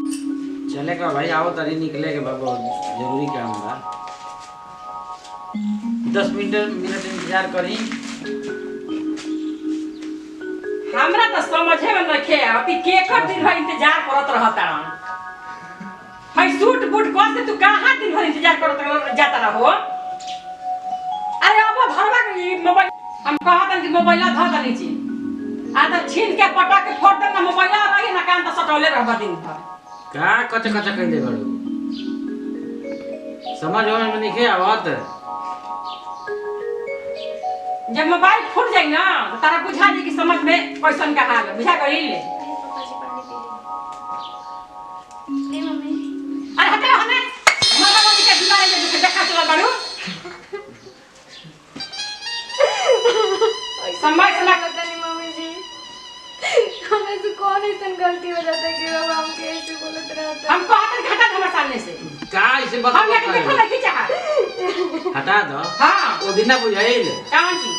चले का भाई आओ तरी निकले के बाबा जरूरी काम बा 10 मिनट इंतजार करी। हमरा तो समझे में नखे अति केकर दिन भर इंतजार करत रहता हई सूट बूट कस से तू कहां दिन भर इंतजार करत जाता रहो। अरे अब भरवा मोबाइल हम कहत कि मोबाइल ध द नीचे आ त छीन के पटा के फोड़ दे ना मोबाइल रही ना कान त सटौले रहबा दिन भर का कच कइले बड़ू समझ में नहीं आवत। जब मोबाइल फूट जाई ना तो तारा बुझा जी कि समझ में कैसन का हाल बुझा गइल। नहीं मम्मी अरे हटे हने मगर मम्मी के बीमारी जे देखा चला बाड़ू समय से ना पता नहीं मम्मी जी हमें से कौन ऐसी गलती हो जाता है कि अब हम कैसे बोलत रहता हम कहत घटा हमारे सामने से का ऐसे बता हम लेके देखो नहीं चाह हटा दो। हां ओ दिन ना बुझाइल कौन चीज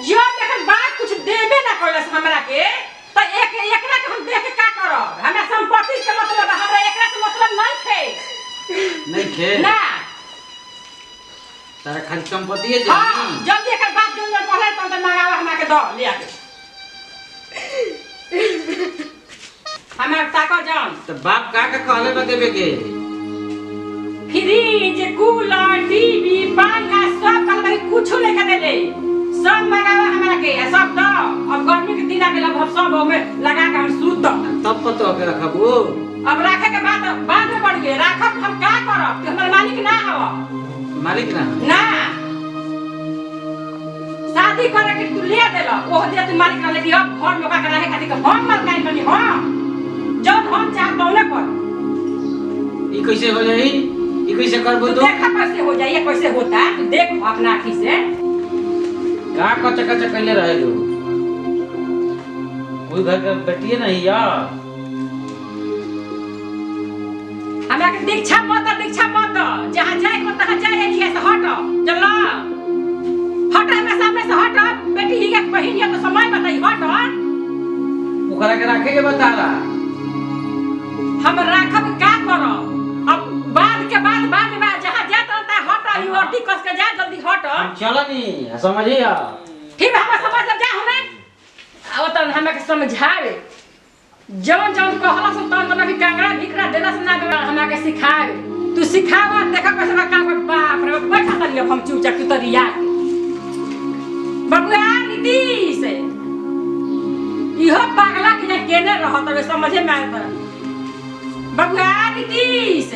जो देखन बात कुछ देबे ना करलस हमरा के तो एकरा के हम देख के का करब। हमरा संपत्ति से मतलब हमरा एकरा से मतलब नहीं थे ना तारा खाली संपत्ति है हां जल्दी एकर बात जोन कहले त मंगावा हमरा के दो ले आके हमरा ताको जान तो बाप का कहले बा देबे के फ्रिज कूलर टीवी पंखा सब कल कुछ लेके देले सब मंगावा हमरा के सब दो। अब गर्मी के दिन आ गेल अब सब में लगा के हम सूत दो तब पतो के रखबो। अब राखे के बाद में बढ़ गए राखब हम का करब कि हमर मालिक ना हवा मालिक ना शादी करे के तू ले देला ओह दे तू मालिक ना लेती अब घर में का रहे खातिर हम मर काई बनी हम जब हम चाह तौले कर ई कैसे हो जाई ई कैसे करबो तो देखा कैसे हो जाई कैसे होता है तू देख अपना आंखी से का कच कइले रहे लो कोई घर के बेटिए नहीं या हमरा के दीक्षा मत जहां जाए को तहां जाए एलिए से हट चल हट हमरा सामने से हट बेटी ही के बहिन तो समय बताई हट ओकरा के रखे के बता रहा हम राखब का करब अब बाद में जहां जात रहता हट ई ओटी कस के जा जल्दी हट चलनी समझिया ठीक है हम समझ जा हमें अब त हमरा के समझावे जवन कहला से तन भी कांगड़ा भिखरा देला से ना हमरा के सिखावे तू सिखावा देखा कैसे काम कर बाप रे बैठा तनी हम चुपचाप तू तरिया बबुआ नीतीश इहो पागला के केने रहत रे समझे में आता बबुआ नीतीश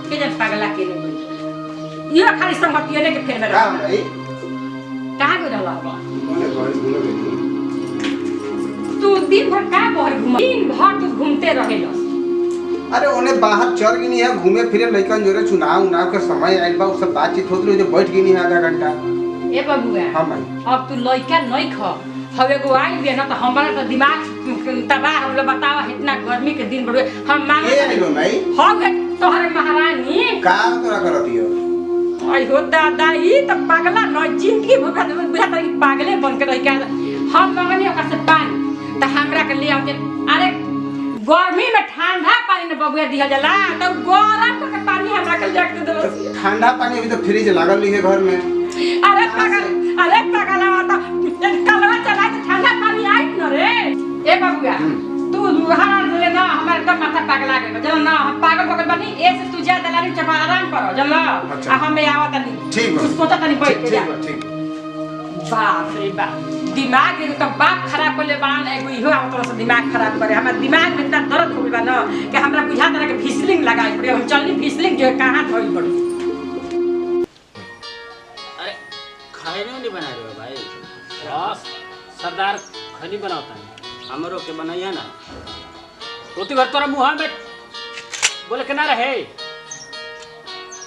के जब पागला केने बोल इहो खाली संगतिये लेके फेर में रह भाई कहां गइल रहला बोले बोले तू दिन भर का बहर घूम दिन भर तू घूमते रहेलस। अरे उन्हें बाहर चल गई है घूमे फिरे लइकन जोरे चुनाव के समय आइल बा सब बातचीत होत रही बैठ गई है आधा घंटा। ए बबुआ हां भाई अब तू लइका नहीं ख हवे गो आई बे ना तो हमरा तो दिमाग तबाह हो बतावा इतना गर्मी के दिन बड़े हम मांग ए आइलो नहीं हवे तोहरे महारानी का तोरा करत हियो आई हो दादा ई त पागला न जिंदगी भर बुझा त पागले बन के रह के हम मंगनी ओकर से पानी त हमरा के ले आते अरे गर्मी में ठंडा पानी न बबुआ दिया जाला त गरम के पानी हमरा के लेके दे दो ठंडा पानी अभी तो फ्रिज लागल है घर में। अरे पागल आता कलवा चला के ठंडा पानी आई न रे ए बबुआ तू लुहार ले ना हमारे एकदम माथा पागला गेल चल ना हम पागल हो गए बनी ए से तू जा दलाली चपा आराम करो चल आ हम आवत नहीं ठीक तू सोचा तनी बैठ के जा ठीक बाप रे बाप दिमाग एगो तो बाप खराब कर ले बान एगो इहो आवत से दिमाग खराब करे हमरा दिमाग में इतना दर्द हो गइल बा ना कि हमरा बुझा तरह के फिसलिंग लगाई पड़े हम चलनी फिसलिंग जो कहां धोई पड़ी। अरे खाने नहीं बना रहे हो भाई बस सरदार खनी बनाता है हमरो के बनाइए ना रोटी भर तोरा मुंह में बोले के ना रहे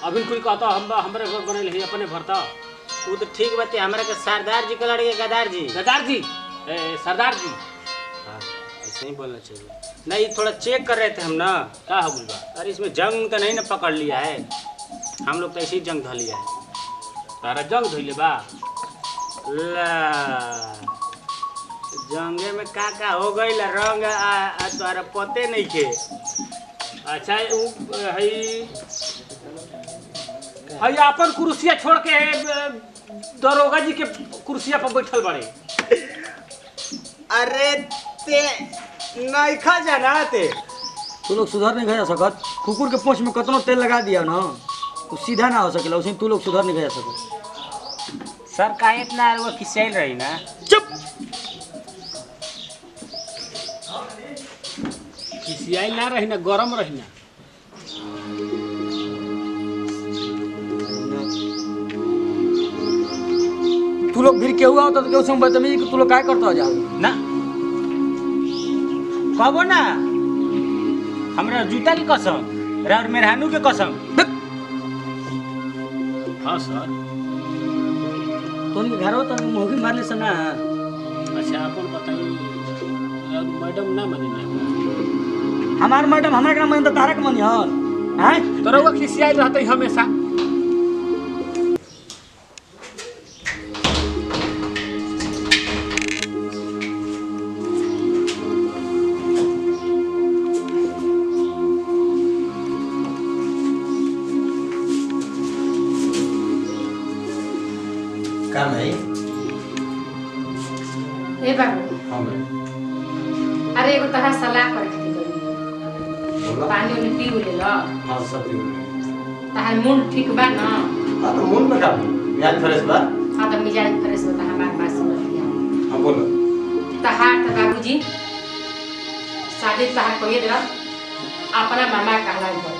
अभी कोई कहता हम हमरे घर बने ले अपने भरता वो तो ठीक बात है हमरा के सरदार जी के लड़के गदार जी सरदार जी हाँ ऐसे ही बोलना चाहिए नहीं थोड़ा चेक कर रहे थे हम ना क्या हो गया अरे इसमें जंग तो नहीं ना पकड़ लिया है हम लोग तो ऐसे ही जंग धो लिया है तारा जंग धोइले बा ला जंगे में का हो गई रंग तोरा पते नहीं खे। अच्छा हई अपन कुर्सिया छोड़ के दरोगा जी के कुर्सिया पर बैठल बड़े। अरे ते नइखा जाना ते तू लोग सुधर नहीं जा सकत। कुकुर के पूंछ में कतनो तेल लगा दिया ना तो सीधा ना हो सकेला, उसी तू लोग सुधर नहीं जा सकत। सर का इतना वो खिसियाल रही ना। चुप। खिसियाल ना रही ना, गरम रही ना। तू लोग फिर केहू आओ तो केहू से बदतमीजी कि तू लोग काय करता हो जाओ ना कहबो ना हमरा जूता की कसम और मेहरानू के कसम। हाँ सर तो उनके घर हो तो मोहगी मारने से ना। अच्छा अपन बताइए मैडम ना मनी ना हमार मैडम हमारे के मन तो तारक मनी हन हैं तो रउआ खिसियाल रहते हमेशा। काम है ए बाबू हाँ भाई अरे एगो तोहरा सलाह करे खातिर बोला पानी उनी पी ले लो। हाँ सब ठीक तहार मूड ठीक बा ना? हाँ तो मूड में काम याद फ्रेश बा। हाँ तो मिजाज फ्रेश होता हमारे पास सुनत है। हाँ बोलो तहार तो बाबूजी शादी तहार कोई देला अपना मामा कहला कर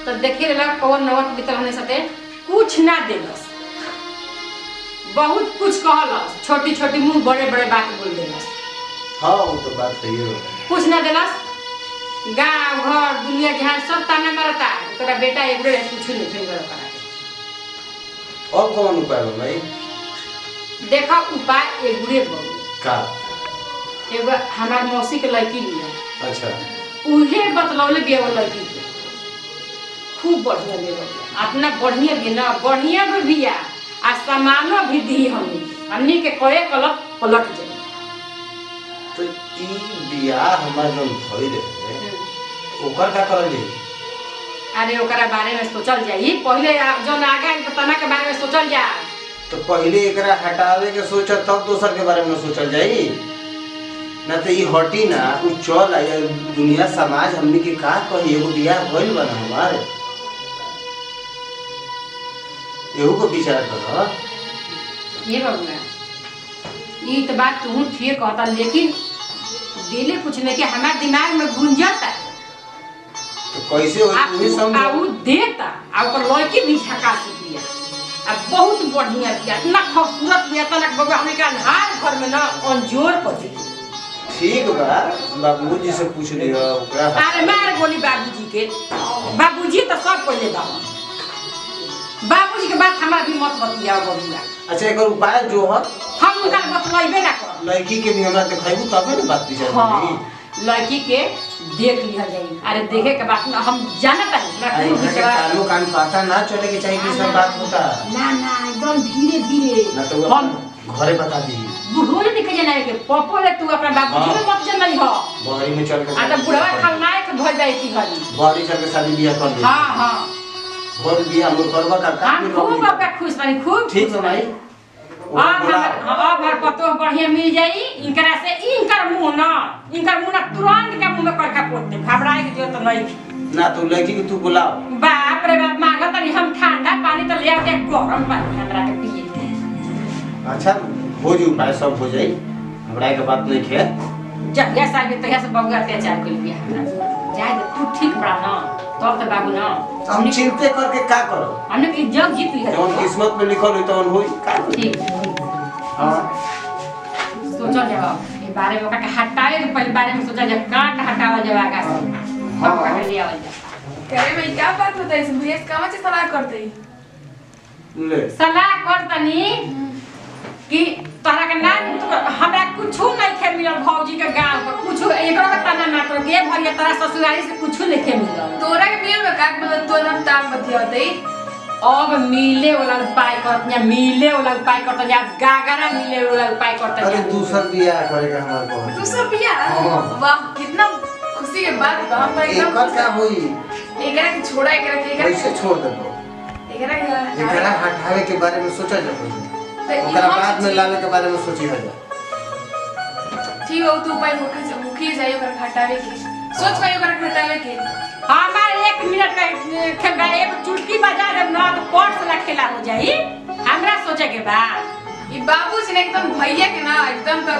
तो देखिए ला कौन नवत बीतल हमने साथे कुछ ना देलस, बहुत कुछ कहलस, छोटी छोटी मुंह बड़े बड़े बात बोल देलस। हाँ वो तो बात सही है। कुछ ना देलस, गांव घर दुनिया जहां सब ताना मारता तेरा बेटा एगो कुछ नहीं फिर करा के। और कौन उपाय है भाई? देखा उपाय एगुरे बोल का एगो हमार मौसी के लड़की लिया। अच्छा उहे बतलौले बिया वो लड़की के खूब बढ़िया ले अपना बढ़िया भी ना बढ़िया भी बिया आ सामानो भी दी हमनी के कहे कलप पलट जाए। तो ई बियाह हमार जन भई रहे ओकर का करल जाई? अरे ओकरा बारे में सोचल जाई, पहले जौन आगे तना के बारे में सोचल जा। तो पहले एकरा हटावे के सोचा तब दोसर के बारे में सोचल जाई ना। तो ई हटी ना उ चल आई दुनिया समाज हमनी के का कही एगो बियाह भइल बा ना हमारे एहू को विचार कर। ये बबुआ ये तो बात तू ठीक कहता लेकिन दिले कुछ नहीं कि हमारे दिमाग में गुंजता तो कैसे हो तू ही समझ। आ उ देता आ ओकर लड़की भी झकास दिया आ बहुत बढ़िया दिया इतना खूबसूरत दिया तना बबुआ हमने का हार घर में ना अंजोर कर दी। ठीक बा बाबूजी से पूछ लियो ओकरा। अरे मार गोली बाबूजी के, बाबूजी तो सब पहले बाबू बाबूजी के बात हमारा भी मत बतिया बबुआ। अच्छा एक उपाय जो है हम उनका बतलाइबे ना कर। लड़की के भी हमरा दिखाइबू तबे ना बात विचार हाँ करी। लड़की के देख लिया जाई। अरे देखे के बात ना हम जानता नहीं ना आई कुछ के कानो कान पता ना चले के चाहिए कि सब बात होता ना ना एकदम धीरे धीरे ना। तो हम घरे बता दी बुढ़ोले निकल जाना के पप्पो ले तू अपना बाबूजी में मत जाना ही हो। बहरी में चल के आ तो बुढ़वा खलनायक भर जाई थी घरी। बहरी चल के शादी बियाह कर दी। हां हां बोल बियाह मोर करवा का हम खूब आपका खुश बानी खूब ठीक है भाई। अब हर पतो बढ़िया मिल जाई इनकरा से इनकर मुंह ना तुरंत के मुंह में करका पोते घबराए के जो तो नहीं ना तो लड़की के तू बुलाओ। बाप रे बाप मांगत तनी हम ठंडा पानी तो ले आके गरम पानी हमरा के पिए। अच्छा हो जी उपाय सब हो जाई हमरा के बात नहीं खे। जहिया साल में तहिया से बबुआ अत्याचार कर लिया हमरा जाए तू ठीक बड़ा ना तब तो बाबू ना हम चिंता करके का करो हमने की जग जीत लिया जौन किस्मत में लिखल होई तौन होई का करी? ठीक हां सोचो जवाब ये बारे में का हटाए तो पहले बारे में सोचा जब काट हटावा जाएगा से हाँ। सब काट लिया जा। करे भाई क्या बात होता है इस भैया कहाँ से सलाह करते ही ले सलाह कर तनी कि तोरा के ना हमरा कुछो नहीं खे मिलल भौजी के गांव पर कुछो एकरो के तना मात्र के भरिया तोरा ससुराली से कुछो नहीं खे मिलल। तोरा के मिल में का मतलब तो नाम ताम बतिया होते ही अब मिले वाला उपाय करत या मिले वाला उपाय करत या गागरा मिले वाला उपाय करत अरे या दूसर बियाह करेगा हमारे को दूसरा बियाह हाँ। वाह कितना खुशी के बात बा हम तो एकदम एकर क्या होई एकरा के छोड़ा एकरा के कैसे छोड़ देबो एकरा के एकरा हटावे के बारे में सोचा जाए तो ओकरा बाद में लावे के बारे में सोची है ठीक हो तू उपाय मुखी जाई ओकरा हटावे के सोच पाई ओकरा हटावे के हमार 1 मिनट का खेल एक चुटकी बजा देब ना तो पट से खेला हो जाई हमरा सोचे के बा ई बाबूजी ने एकदम भैया के ना एकदम तो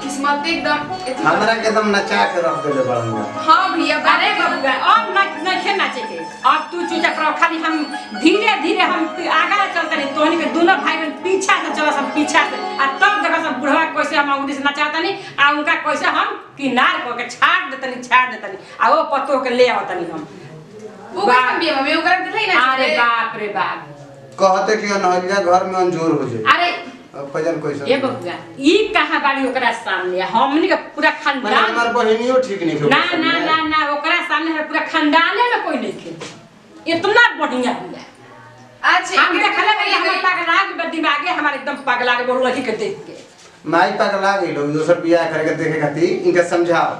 किस्मत एकदम हमरा के एकदम नचा के रख देले बड़न हां भैया अरे बबुआ अब नहीं खेल नाचे के अब तू चुपचाप रह खाली हम धीरे धीरे हम आगे चलते नहीं तोहनी के दोनों भाई बहन पीछा से चला सब पीछा से आ तब देखा सब बुढ़वा कैसे हम अंगुली से नचाता नहीं आ उनका कैसे हम किनार को के छाड़ देतनी आ वो पत्तो के ले आवतनी हम वो कैसे बियाह में ओकरा दिलाई ना अरे बाप रे बाप कहते कि अनहरिया घर में अंजूर हो जाए अरे अब भजन कैसे ये बबुआ ई कहां बाड़ी ओकरा सामने हमनी के पूरा मैंने खानदान हमार बहनियो ठीक नहीं खेल ना ओकरा सामने हमारे पूरा खानदाने में कोई नहीं खे इतना बढ़िया बिया अच्छा हम देखले भैया हमर पगला के दिमागे हमारे एकदम पगला के बोल रही के देख के माई पगला गई लोग दूसर बियाह करके देखे खाती इनका समझाओ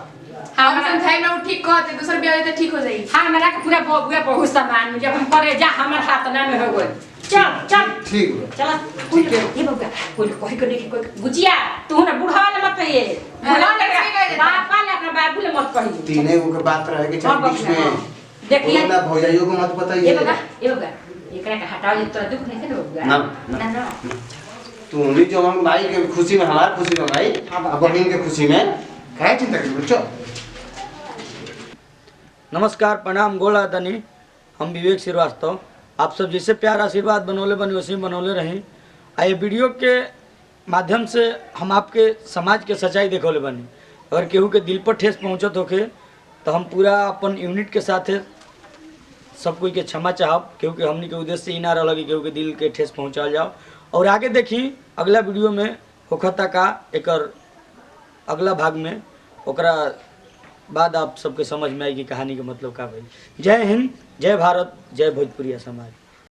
हम समझाई ना वो ठीक कहते दूसरा बियाह तो ठीक हो जाई हमरा के पूरा बबुआ बहुत सामान में जब हम करे जा हमर हाथ ना में हो गए चल ठीक है चल ये बबुआ कोई कहि के देखी कोई गुजिया तू ना बुढ़ा वाला मत कहिए बुढ़ा ले पापा ले अपना बाबू ले मत कहिए तीने वो के बात रहे कि चल बीच में देखिए ना भौजाइयों को मत ये बताइए बबुआ एकरा के हटाओ ये तोरा दुख नहीं है बबुआ ना तू नहीं जो हम भाई के खुशी में हमार खुशी में भाई अब बहन के खुशी में काहे चिंता कर बच्चों। नमस्कार प्रणाम गोला तनी हम विवेक श्रीवास्तव आप सब जैसे प्यार आशीर्वाद बनौले बने वैसे ही बनौले रहें आ ये वीडियो के माध्यम से हम आपके समाज के सच्चाई देखौले बनी अगर केहू के दिल पर ठेस पहुँचत होके तो हम पूरा अपन यूनिट के साथ सब कोई के क्षमा चाहब केहू के हमनी के उद्देश्य ही ना रहा कि केहू के दिल के ठेस पहुँचा जाओ और आगे देखी अगला वीडियो में होखता का एकर अगला भाग में ओकरा बाद आप सबके समझ में आएगी कहानी के मतलब का भाई। जय हिंद, जय भारत, जय भोजपुरिया समाज।